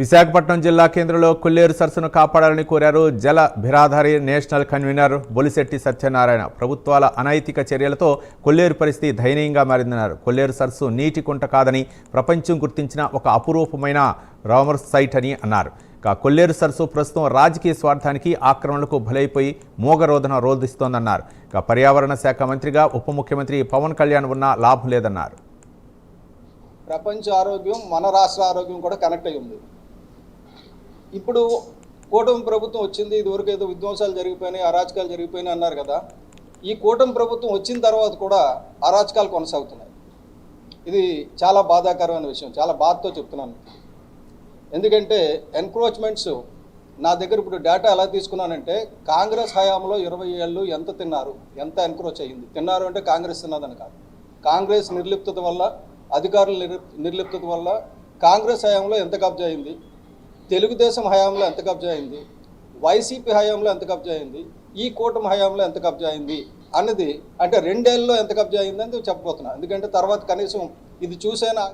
విశాఖపట్నం జిల్లా కేంద్రంలో కొల్లేరు సరస్సును కాపాడాలని కోరారు జల బిరాధారి నేషనల్ కన్వీనర్ బొలిశెట్టి సత్యనారాయణ. ప్రభుత్వాల అనైతిక చర్యలతో కొల్లేరు పరిస్థితి దయనీయంగా మారిందన్నారు. కొల్లేరు సరస్సు నీటి కుంట కాదని ప్రపంచం గుర్తించిన ఒక అపురూపమైన రామర్ సైట్ అని అన్నారు. కొల్లేరు సరస్సు ప్రస్తుతం రాజకీయ స్వార్థానికి ఆక్రమణలకు బలైపోయి మోగరోధన రోధిస్తోందన్నారు. పర్యావరణ శాఖ మంత్రిగా ఉప ముఖ్యమంత్రి పవన్ కళ్యాణ్ ఉన్నా లాభం లేదన్నారు. ప్రపంచ ఆరోగ్యం మన రాష్ట్ర ఆరోగ్యం కూడా కనెక్ట్ అయి ఉంది. ఇప్పుడు కూటమి ప్రభుత్వం వచ్చింది, ఇదివరకు ఏదో విధ్వంసాలు జరిగిపోయినాయి, అరాచకాలు జరిగిపోయినాయి అన్నారు కదా. ఈ కూటమి ప్రభుత్వం వచ్చిన తర్వాత కూడా అరాచకాలు కొనసాగుతున్నాయి. ఇది చాలా బాధాకరమైన విషయం, చాలా బాధతో చెప్తున్నాను. ఎందుకంటే ఎన్క్రోచ్మెంట్స్ నా దగ్గర ఇప్పుడు డేటా ఎలా తీసుకున్నానంటే, కాంగ్రెస్ హయాంలో 20 ఏళ్ళు ఎంత తిన్నారు, ఎంత ఎన్క్రోచ్ అయ్యింది. తిన్నారు అంటే కాంగ్రెస్ తిన్నదని కాదు, కాంగ్రెస్ నిర్లిప్తత వల్ల, అధికారుల నిర్లిప్తత వల్ల కాంగ్రెస్ హయాంలో ఎంత కబ్జా అయింది, తెలుగుదేశం హయాంలో ఎంత కబ్జా అయింది, వైసీపీ హయాంలో ఎంత కబ్జా అయింది, ఈ కూటమి హయాంలో ఎంత కబ్జా అయింది అన్నది, అంటే 2 ఏళ్ళలో ఎంత కబ్జా అయింది అని చెప్పబోతున్నా. ఎందుకంటే తర్వాత కనీసం ఇది చూసైనా